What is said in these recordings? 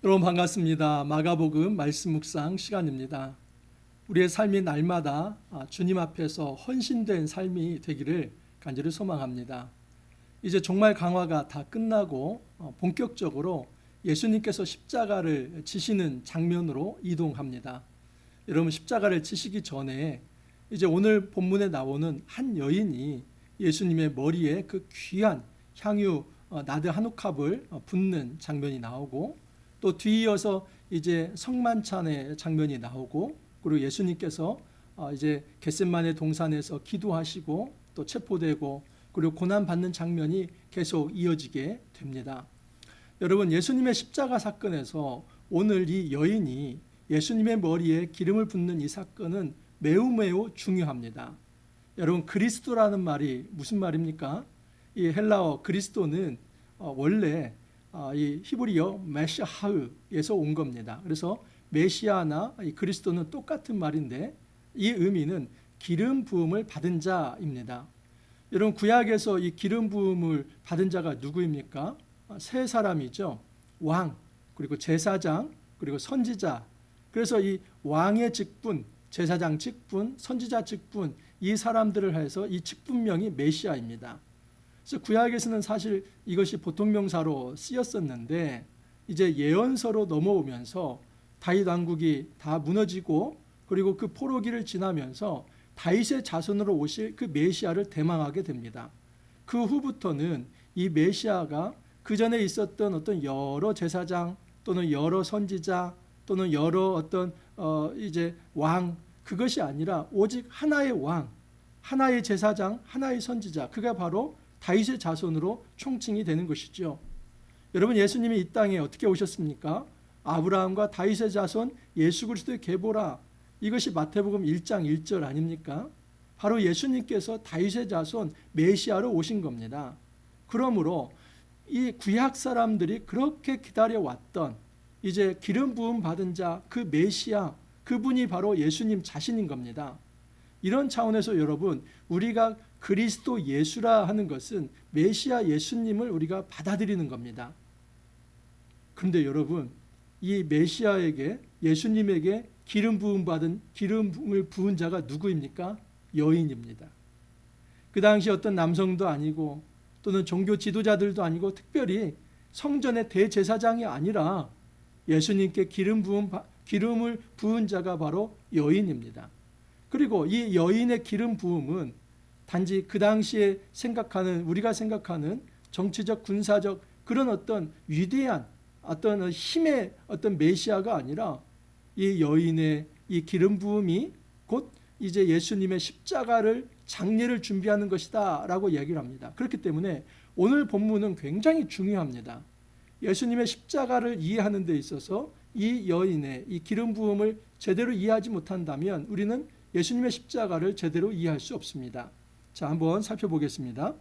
여러분 반갑습니다. 마가복음 말씀 묵상 시간입니다. 우리의 삶이 날마다 주님 앞에서 헌신된 삶이 되기를 간절히 소망합니다. 이제 종말 강화가 다 끝나고 본격적으로 예수님께서 십자가를 지시는 장면으로 이동합니다. 여러분 십자가를 지시기 전에 이제 오늘 본문에 나오는 한 여인이 예수님의 머리에 그 귀한 향유 나드 한 옥합을 붓는 장면이 나오고 또 뒤이어서 이제 성만찬의 장면이 나오고 그리고 예수님께서 이제 겟세마네 동산에서 기도하시고 또 체포되고 그리고 고난 받는 장면이 계속 이어지게 됩니다. 여러분 예수님의 십자가 사건에서 오늘 이 여인이 예수님의 머리에 기름을 붓는 이 사건은 매우 중요합니다. 여러분 그리스도라는 말이 무슨 말입니까? 이 헬라어 그리스도는 원래 이 히브리어 메시하흐에서 온 겁니다. 그래서 메시아나 이 그리스도는 똑같은 말인데 이 의미는 기름 부음을 받은 자입니다. 여러분 구약에서 이 기름 부음을 받은 자가 누구입니까? 세 사람이죠. 왕, 그리고 제사장, 그리고 선지자. 그래서 이 왕의 직분, 제사장 직분, 선지자 직분 이 사람들을 해서 이 직분명이 메시아입니다. 그래서 구약에서는 사실 이것이 보통명사로 쓰였었는데 이제 예언서로 넘어오면서 다윗 왕국이 다 무너지고 그리고 그 포로기를 지나면서 다윗의 자손으로 오실 그 메시아를 대망하게 됩니다. 그 후부터는 이 메시아가 그 전에 있었던 어떤 여러 제사장 또는 여러 선지자 또는 여러 어떤 이제 왕 그것이 아니라 오직 하나의 왕, 하나의 제사장, 하나의 선지자 그가 바로 다윗의 자손으로 총칭이 되는 것이죠. 여러분 예수님이 이 땅에 어떻게 오셨습니까? 아브라함과 다윗의 자손 예수 그리스도의 계보라. 이것이 마태복음 1장 1절 아닙니까? 바로 예수님께서 다윗의 자손 메시아로 오신 겁니다. 그러므로 이 구약 사람들이 그렇게 기다려왔던 이제 기름 부음 받은 자 그 메시아 그분이 바로 예수님 자신인 겁니다. 이런 차원에서 여러분 우리가 그리스도 예수라 하는 것은 메시아 예수님을 우리가 받아들이는 겁니다. 그런데 여러분 이 메시아에게 예수님에게 기름 부음 받은 기름을 부은 자가 누구입니까? 여인입니다. 그 당시 어떤 남성도 아니고 또는 종교 지도자들도 아니고 특별히 성전의 대제사장이 아니라 예수님께 기름을 부은 자가 바로 여인입니다. 그리고 이 여인의 기름 부음은 단지 그 당시에 우리가 생각하는 정치적 군사적 그런 어떤 위대한 어떤 힘의 어떤 메시아가 아니라 이 여인의 이 기름 부음이 곧 이제 예수님의 십자가를 장례를 준비하는 것이다라고 얘기를 합니다. 그렇기 때문에 오늘 본문은 굉장히 중요합니다. 예수님의 십자가를 이해하는 데 있어서 이 여인의 이 기름 부음을 제대로 이해하지 못한다면 우리는 예수님의 십자가를 제대로 이해할 수 없습니다. 자, 한번 살펴보겠습니다.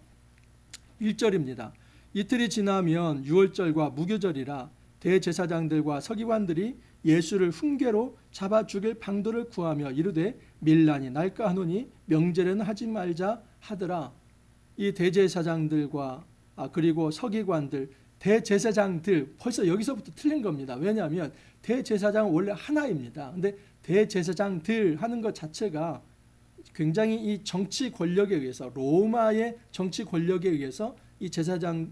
1절입니다. 이틀이 지나면 유월절과 무교절이라 대제사장들과 서기관들이 예수를 훈계로 잡아 죽일 방도를 구하며 이르되 밀란이 날까 하노니 명제는 하지 말자 하더라. 이 대제사장들과 그리고 서기관들, 대제사장들 벌써 여기서부터 틀린 겁니다. 왜냐하면 대제사장은 원래 하나입니다. 근데 대제사장들 하는 것 자체가 굉장히 이 정치 권력에 의해서 로마의 정치 권력에 의해서 이 제사장이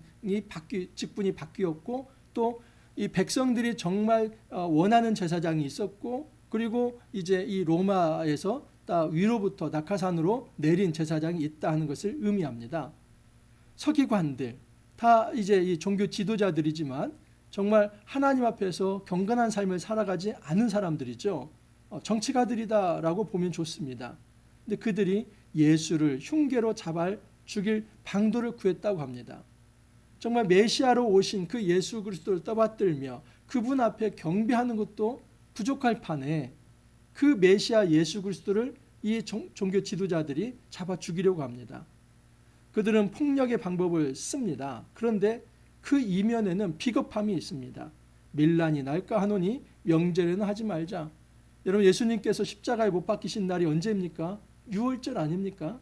직분이 바뀌었고 또 이 백성들이 정말 원하는 제사장이 있었고 그리고 이제 이 로마에서 위로부터 낙하산으로 내린 제사장이 있다 하는 것을 의미합니다. 서기관들 다 이제 이 종교 지도자들이지만 정말 하나님 앞에서 경건한 삶을 살아가지 않은 사람들이죠. 정치가들이다라고 보면 좋습니다. 근데 그들이 예수를 흉계로 잡아 죽일 방도를 구했다고 합니다. 정말 메시아로 오신 그 예수 그리스도를 떠받들며 그분 앞에 경배하는 것도 부족할 판에 그 메시아 예수 그리스도를 이 종교 지도자들이 잡아 죽이려고 합니다. 그들은 폭력의 방법을 씁니다. 그런데 그 이면에는 비겁함이 있습니다. 밀란이 날까 하노니 명제는 하지 말자. 여러분 예수님께서 십자가에 못 박히신 날이 언제입니까? 유월절 아닙니까?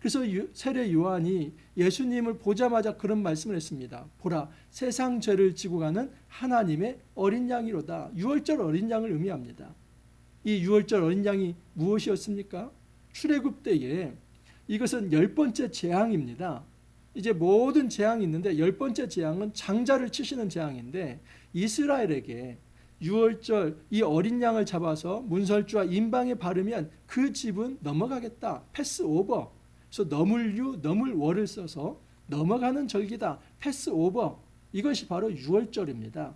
그래서 세례 요한이 예수님을 보자마자 그런 말씀을 했습니다. 보라, 세상 죄를 지고 가는 하나님의 어린 양이로다. 유월절 어린 양을 의미합니다. 이 유월절 어린 양이 무엇이었습니까? 출애굽 때에 이것은 10번째 재앙입니다. 이제 모든 재앙이 있는데 10번째 재앙은 장자를 치시는 재앙인데, 이스라엘에게 유월절 이 어린 양을 잡아서 문설주와 임방에 바르면 그 집은 넘어가겠다. 패스오버. 그래서 너물유, 너물월을 써서 넘어가는 절기다. 패스오버. 이것이 바로 유월절입니다.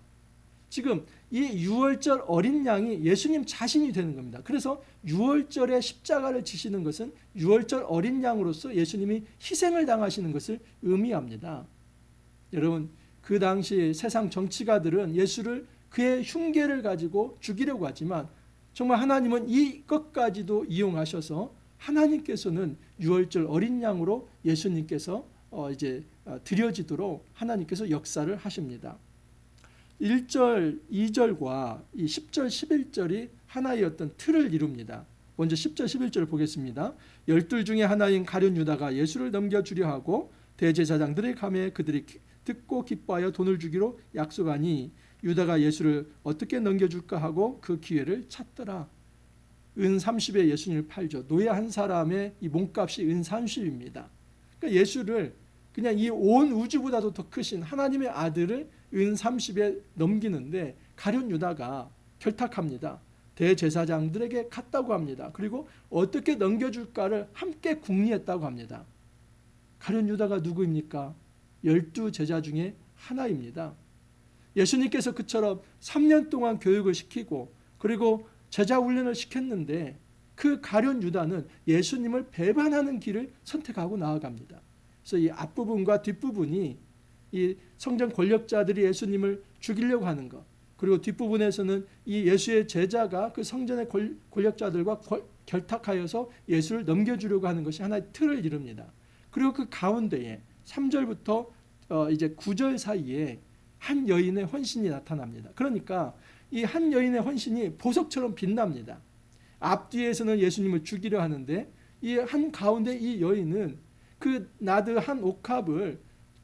지금 이 유월절 어린 양이 예수님 자신이 되는 겁니다. 그래서 유월절에 십자가를 지시는 것은 유월절 어린 양으로서 예수님이 희생을 당하시는 것을 의미합니다. 여러분, 그 당시 세상 정치가들은 예수를 그의 흉계를 가지고 죽이려고 하지만 정말 하나님은 이것까지도 이용하셔서 하나님께서는 유월절 어린 양으로 예수님께서 드려지도록 하나님께서 역사를 하십니다. 1절, 2절과 이 10절, 11절이 하나의 어떤 틀을 이룹니다. 먼저 10절, 11절을 보겠습니다. 12 중에 하나인 가룟 유다가 예수를 넘겨주려 하고 대제사장들의 감에 그들이 듣고 기뻐하여 돈을 주기로 약속하니 유다가 예수를 어떻게 넘겨줄까 하고 그 기회를 찾더라. 은 30에 예수님을 팔죠. 노예 한 사람의 이 몸값이 은 30입니다. 그러니까 예수를 그냥 이 온 우주보다도 더 크신 하나님의 아들을 은 30에 넘기는데 가룟 유다가 결탁합니다. 대제사장들에게 갔다고 합니다. 그리고 어떻게 넘겨줄까를 함께 궁리했다고 합니다. 가룟 유다가 누구입니까? 12제자 중에 하나입니다. 예수님께서 그처럼 3년 동안 교육을 시키고 그리고 제자 훈련을 시켰는데 그 가룟 유다는 예수님을 배반하는 길을 선택하고 나아갑니다. 그래서 이 앞부분과 뒷부분이 이 성전 권력자들이 예수님을 죽이려고 하는 것, 그리고 뒷부분에서는 이 예수의 제자가 그 성전의 권력자들과 결탁하여서 예수를 넘겨주려고 하는 것이 하나의 틀을 이룹니다. 그리고 그 가운데에 3절부터 이제 9절 사이에 한 여인의 헌신이 나타납니다. 그러니까 이 한 여인의 헌신이 보석처럼 빛납니다. 앞뒤에서는 예수님을 죽이려 하는데 이 한 가운데 이 여인은 그 나드 한 옥합을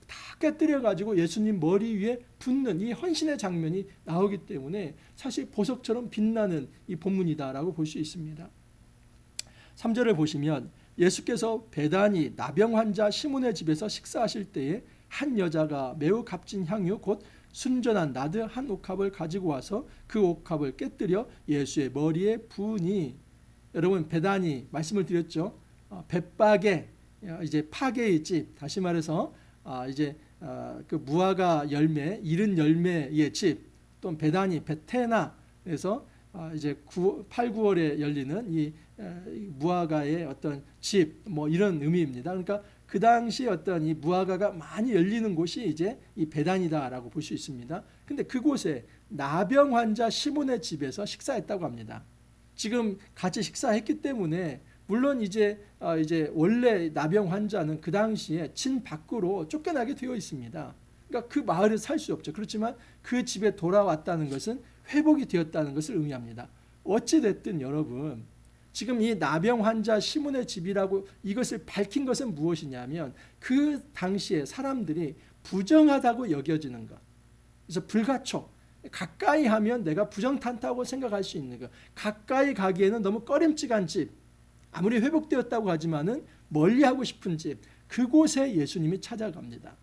다 깨뜨려 가지고 예수님 머리 위에 붓는 이 헌신의 장면이 나오기 때문에 사실 보석처럼 빛나는 이 본문이다라고 볼 수 있습니다. 3절을 보시면 예수께서 베다니 나병 환자 시몬의 집에서 식사하실 때에 한 여자가 매우 값진 향유 곧 순전한 나드 한 옥합을 가지고 와서 그 옥합을 깨뜨려 예수의 머리에 부으니, 여러분 베다니 말씀을 드렸죠. 벳박의 이제 파게의 집, 다시 말해서 그 무화과 열매, 이른 열매의 집, 또 베다니 베테나에서 이제 8, 9월에 열리는 이 무화과의 어떤 집, 뭐 이런 의미입니다. 그러니까 그 당시 어떤 이 무화과가 많이 열리는 곳이 이제 이 베단이다라고 볼 수 있습니다. 근데 그곳에 나병 환자 시몬의 집에서 식사했다고 합니다. 지금 같이 식사했기 때문에 물론 이제 원래 나병 환자는 그 당시에 진 밖으로 쫓겨나게 되어 있습니다. 그러니까 그 마을에 살 수 없죠. 그렇지만 그 집에 돌아왔다는 것은 회복이 되었다는 것을 의미합니다. 어찌 됐든 여러분, 지금 이 나병 환자 시몬의 집이라고 이것을 밝힌 것은 무엇이냐면 그 당시에 사람들이 부정하다고 여겨지는 것. 그래서 불가촉, 가까이 하면 내가 부정탄타고 생각할 수 있는 것. 가까이 가기에는 너무 꺼림칙한 집, 아무리 회복되었다고 하지만은 멀리하고 싶은 집, 그곳에 예수님이 찾아갑니다.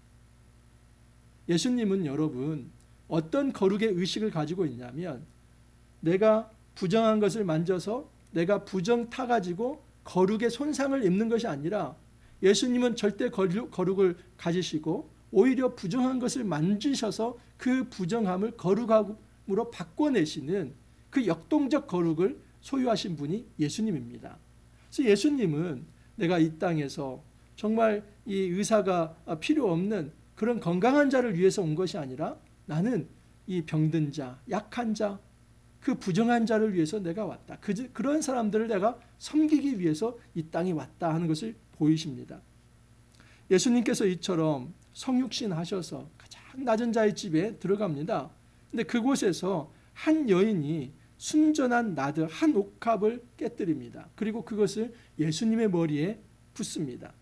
예수님은 여러분 어떤 거룩의 의식을 가지고 있냐면 내가 부정한 것을 만져서 내가 부정 타가지고 거룩의 손상을 입는 것이 아니라 예수님은 절대 거룩을 가지시고 오히려 부정한 것을 만지셔서 그 부정함을 거룩함으로 바꿔내시는 그 역동적 거룩을 소유하신 분이 예수님입니다. 그래서 예수님은 내가 이 땅에서 정말 이 의사가 필요 없는 그런 건강한 자를 위해서 온 것이 아니라 나는 이 병든 자, 약한 자, 그 부정한 자를 위해서 내가 왔다. 그런 사람들을 내가 섬기기 위해서 이 땅에 왔다 하는 것을 보이십니다. 예수님께서 이처럼 성육신 하셔서 가장 낮은 자의 집에 들어갑니다. 근데 그곳에서 한 여인이 순전한 나드 한 옥합을 깨뜨립니다. 그리고 그것을 예수님의 머리에 붓습니다.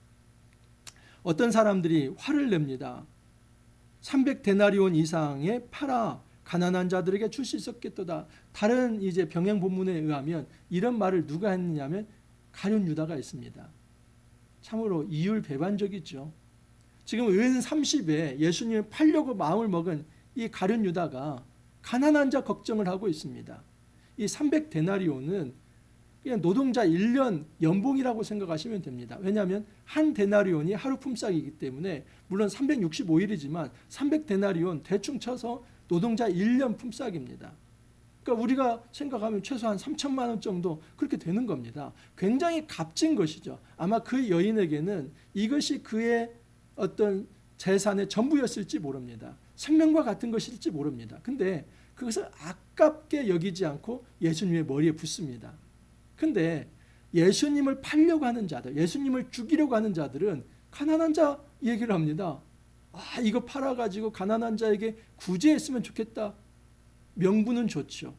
어떤 사람들이 화를 냅니다. 300데나리온 이상의 팔아 가난한 자들에게 줄 수 있었겠도다. 다른 이제 병행 본문에 의하면 이런 말을 누가 했느냐면 가룟 유다가 있습니다. 참으로 이율배반적이죠. 지금 은 30에 예수님을 팔려고 마음을 먹은 이 가룟 유다가 가난한 자 걱정을 하고 있습니다. 이 300데나리온은 그냥 노동자 1년 연봉이라고 생각하시면 됩니다. 왜냐하면 한 데나리온이 하루 품삯이기 때문에 물론 365일이지만 300데나리온 대충 쳐서 노동자 1년 품삯입니다. 그러니까 우리가 생각하면 최소한 3천만 원 정도 그렇게 되는 겁니다. 굉장히 값진 것이죠. 아마 그 여인에게는 이것이 그의 어떤 재산의 전부였을지 모릅니다. 생명과 같은 것일지 모릅니다. 근데 그것을 아깝게 여기지 않고 예수님의 머리에 붓습니다. 근데 예수님을 팔려고 하는 자들, 예수님을 죽이려고 하는 자들은 가난한 자 얘기를 합니다. 아, 이거 팔아가지고 가난한 자에게 구제했으면 좋겠다. 명분은 좋죠.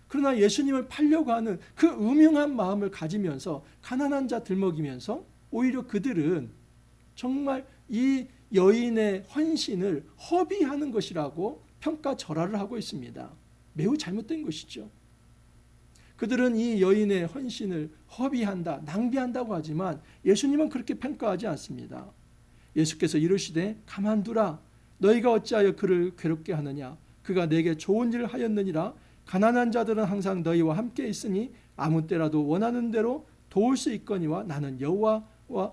그러나 예수님을 팔려고 하는 그 음흉한 마음을 가지면서 가난한 자 들먹이면서 오히려 그들은 정말 이 여인의 헌신을 허비하는 것이라고 평가절하를 하고 있습니다. 매우 잘못된 것이죠. 그들은 이 여인의 헌신을 허비한다, 낭비한다고 하지만 예수님은 그렇게 평가하지 않습니다. 예수께서 이르시되 가만두라. 너희가 어찌하여 그를 괴롭게 하느냐. 그가 내게 좋은 일을 하였느니라. 가난한 자들은 항상 너희와 함께 있으니 아무 때라도 원하는 대로 도울 수 있거니와 나는 여호와와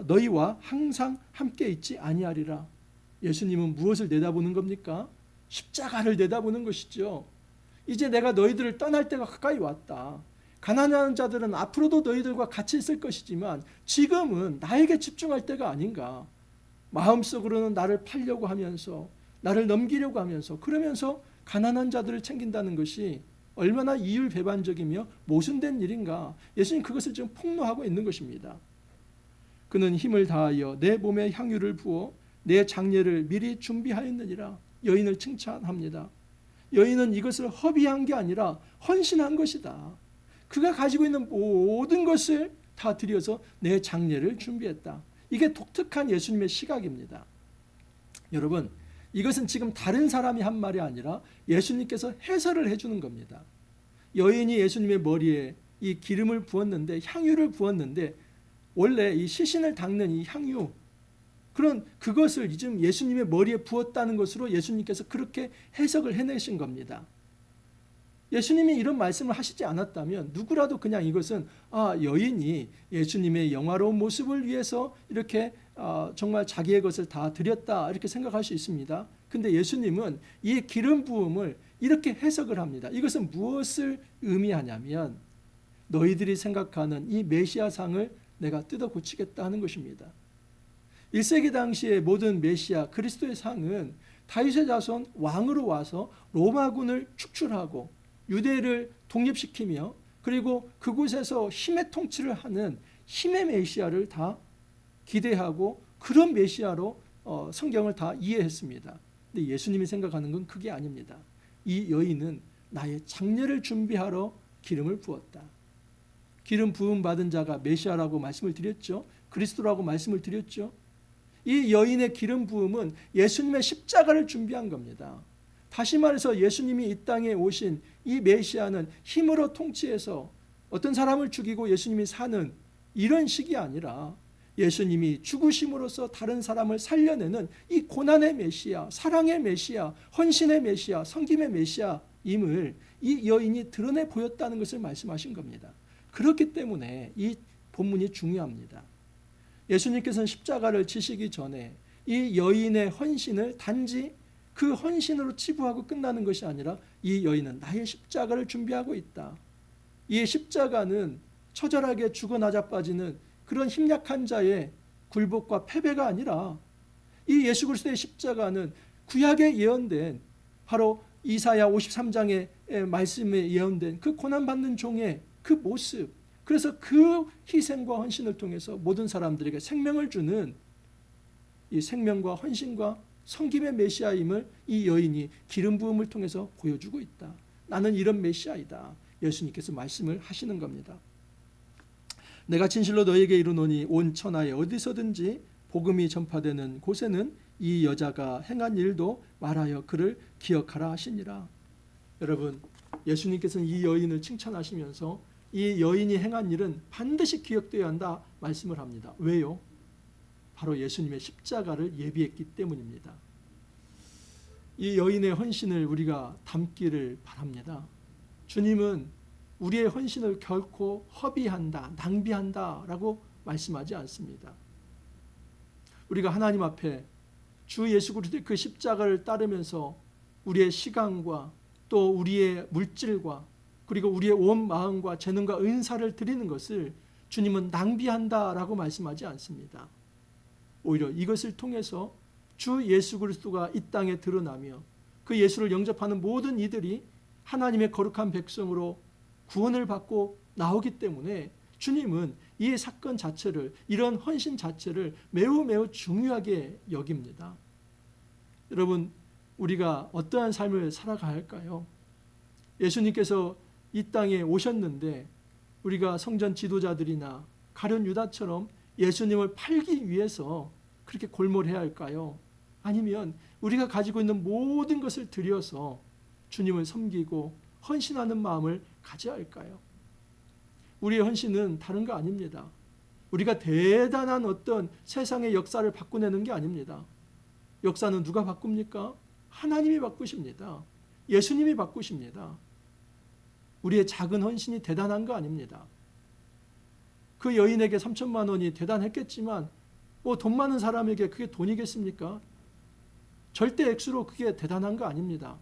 너희와 항상 함께 있지 아니하리라. 예수님은 무엇을 내다보는 겁니까? 십자가를 내다보는 것이죠. 이제 내가 너희들을 떠날 때가 가까이 왔다. 가난한 자들은 앞으로도 너희들과 같이 있을 것이지만 지금은 나에게 집중할 때가 아닌가. 마음속으로는 나를 팔려고 하면서 나를 넘기려고 하면서 그러면서 가난한 자들을 챙긴다는 것이 얼마나 이율배반적이며 모순된 일인가. 예수님 그것을 지금 폭로하고 있는 것입니다. 그는 힘을 다하여 내 몸에 향유를 부어 내 장례를 미리 준비하였느니라. 여인을 칭찬합니다. 여인은 이것을 허비한 게 아니라 헌신한 것이다. 그가 가지고 있는 모든 것을 다 들여서 내 장례를 준비했다. 이게 독특한 예수님의 시각입니다. 여러분, 이것은 지금 다른 사람이 한 말이 아니라 예수님께서 해설을 해주는 겁니다. 여인이 예수님의 머리에 이 기름을 부었는데, 향유를 부었는데, 원래 이 시신을 닦는 이 향유, 그것을 지금 예수님의 머리에 부었다는 것으로 예수님께서 그렇게 해석을 해내신 겁니다. 예수님이 이런 말씀을 하시지 않았다면 누구라도 그냥 이것은 여인이 예수님의 영화로운 모습을 위해서 이렇게 정말 자기의 것을 다 드렸다 이렇게 생각할 수 있습니다. 근데 예수님은 이 기름 부음을 이렇게 해석을 합니다. 이것은 무엇을 의미하냐면 너희들이 생각하는 이 메시아상을 내가 뜯어 고치겠다 하는 것입니다. 1세기 당시의 모든 메시아 그리스도의 상은 다윗의 자손 왕으로 와서 로마군을 축출하고 유대를 독립시키며 그리고 그곳에서 힘의 통치를 하는 힘의 메시아를 다 기대하고 그런 메시아로 성경을 다 이해했습니다. 근데 예수님이 생각하는 건 그게 아닙니다. 이 여인은 나의 장례를 준비하러 기름을 부었다. 기름 부음 받은 자가 메시아라고 말씀을 드렸죠. 그리스도라고 말씀을 드렸죠. 이 여인의 기름 부음은 예수님의 십자가를 준비한 겁니다. 다시 말해서 예수님이 이 땅에 오신 이 메시아는 힘으로 통치해서 어떤 사람을 죽이고 예수님이 사는 이런 식이 아니라 예수님이 죽으심으로써 다른 사람을 살려내는 이 고난의 메시아, 사랑의 메시아, 헌신의 메시아, 섬김의 메시아임을 이 여인이 드러내 보였다는 것을 말씀하신 겁니다. 그렇기 때문에 이 본문이 중요합니다. 예수님께서는 십자가를 지시기 전에 이 여인의 헌신을 단지 그 헌신으로 치부하고 끝나는 것이 아니라 이 여인은 나의 십자가를 준비하고 있다. 이 십자가는 처절하게 죽어 나자빠지는 그런 힘약한 자의 굴복과 패배가 아니라 이 예수 그리스도의 십자가는 구약에 예언된 바로 이사야 53장의 말씀에 예언된 그 고난받는 종의 그 모습, 그래서 그 희생과 헌신을 통해서 모든 사람들에게 생명을 주는 이 생명과 헌신과 섬김의 메시아임을 이 여인이 기름 부음을 통해서 보여주고 있다. 나는 이런 메시아이다. 예수님께서 말씀을 하시는 겁니다. 내가 진실로 너에게 이르노니 온 천하에 어디서든지 복음이 전파되는 곳에는 이 여자가 행한 일도 말하여 그를 기억하라 하시니라. 여러분, 예수님께서는 이 여인을 칭찬하시면서 이 여인이 행한 일은 반드시 기억되어야 한다 말씀을 합니다. 왜요? 바로 예수님의 십자가를 예비했기 때문입니다. 이 여인의 헌신을 우리가 담기를 바랍니다. 주님은 우리의 헌신을 결코 허비한다, 낭비한다 라고 말씀하지 않습니다. 우리가 하나님 앞에 주 예수 그리스도의 그 십자가를 따르면서 우리의 시간과 또 우리의 물질과 그리고 우리의 온 마음과 재능과 은사를 드리는 것을 주님은 낭비한다라고 말씀하지 않습니다. 오히려 이것을 통해서 주 예수 그리스도가 이 땅에 드러나며 그 예수를 영접하는 모든 이들이 하나님의 거룩한 백성으로 구원을 받고 나오기 때문에 주님은 이 사건 자체를, 이런 헌신 자체를 매우 매우 중요하게 여깁니다. 여러분, 우리가 어떠한 삶을 살아가야 할까요? 예수님께서 이 땅에 오셨는데 우리가 성전 지도자들이나 가룟 유다처럼 예수님을 팔기 위해서 그렇게 골몰해야 할까요? 아니면 우리가 가지고 있는 모든 것을 들여서 주님을 섬기고 헌신하는 마음을 가져야 할까요? 우리의 헌신은 다른 거 아닙니다. 우리가 대단한 어떤 세상의 역사를 바꾸내는 게 아닙니다. 역사는 누가 바꿉니까? 하나님이 바꾸십니다. 예수님이 바꾸십니다. 우리의 작은 헌신이 대단한 거 아닙니다. 그 여인에게 3천만 원이 대단했겠지만 돈 많은 사람에게 그게 돈이겠습니까? 절대 액수로 그게 대단한 거 아닙니다.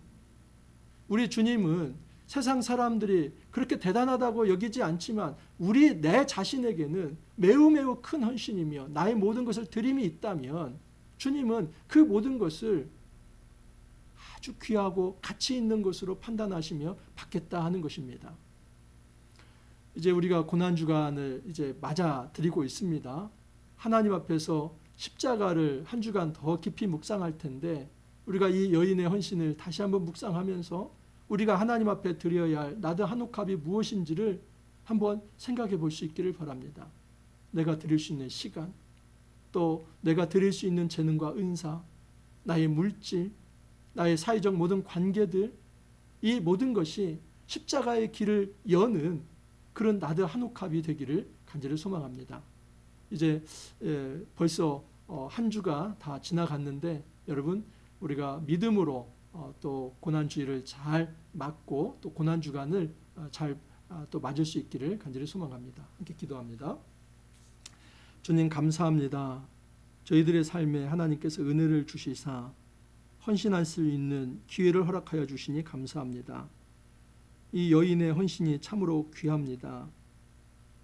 우리 주님은 세상 사람들이 그렇게 대단하다고 여기지 않지만 내 자신에게는 매우 매우 큰 헌신이며 나의 모든 것을 드림이 있다면 주님은 그 모든 것을 아주 귀하고 가치 있는 것으로 판단하시며 받겠다 하는 것입니다. 이제 우리가 고난주간을 이제 맞아 드리고 있습니다. 하나님 앞에서 십자가를 한 주간 더 깊이 묵상할 텐데 우리가 이 여인의 헌신을 다시 한번 묵상하면서 우리가 하나님 앞에 드려야 할 나드 한옥합이 무엇인지를 한번 생각해 볼 수 있기를 바랍니다. 내가 드릴 수 있는 시간, 또 내가 드릴 수 있는 재능과 은사, 나의 물질, 나의 사회적 모든 관계들, 이 모든 것이 십자가의 길을 여는 그런 나드 한옥합이 되기를 간절히 소망합니다. 이제 벌써 한 주가 다 지나갔는데 여러분, 우리가 믿음으로 또 고난주일을 잘 맞고 또 고난주간을 잘 또 맞을 수 있기를 간절히 소망합니다. 함께 기도합니다. 주님, 감사합니다. 저희들의 삶에 하나님께서 은혜를 주시사 헌신할 수 있는 기회를 허락하여 주시니 감사합니다. 이 여인의 헌신이 참으로 귀합니다.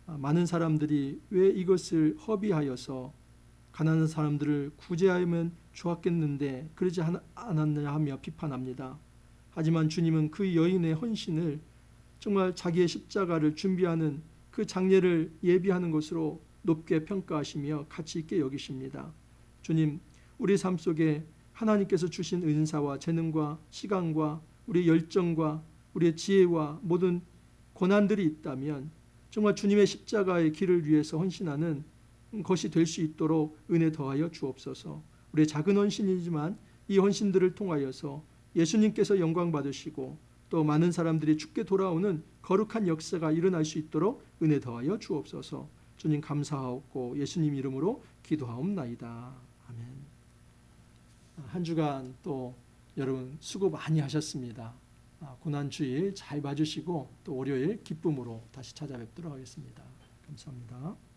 많은 사람들이 왜 이것을 허비하여서 가난한 사람들을 구제하면 좋았겠는데 그러지 않았느냐 하며 비판합니다. 하지만 주님은 그 여인의 헌신을 정말 자기의 십자가를 준비하는 그 장례를 예비하는 것으로 높게 평가하시며 가치 있게 여기십니다. 주님, 우리 삶 속에 하나님께서 주신 은사와 재능과 시간과 우리의 열정과 우리의 지혜와 모든 고난들이 있다면 정말 주님의 십자가의 길을 위해서 헌신하는 것이 될 수 있도록 은혜 더하여 주옵소서. 우리의 작은 헌신이지만 이 헌신들을 통하여서 예수님께서 영광 받으시고 또 많은 사람들이 주께 돌아오는 거룩한 역사가 일어날 수 있도록 은혜 더하여 주옵소서. 주님 감사하옵고 예수님 이름으로 기도하옵나이다. 아멘. 한 주간 또 여러분 수고 많이 하셨습니다. 고난주일 잘 봐주시고 또 월요일 기쁨으로 다시 찾아뵙도록 하겠습니다. 감사합니다.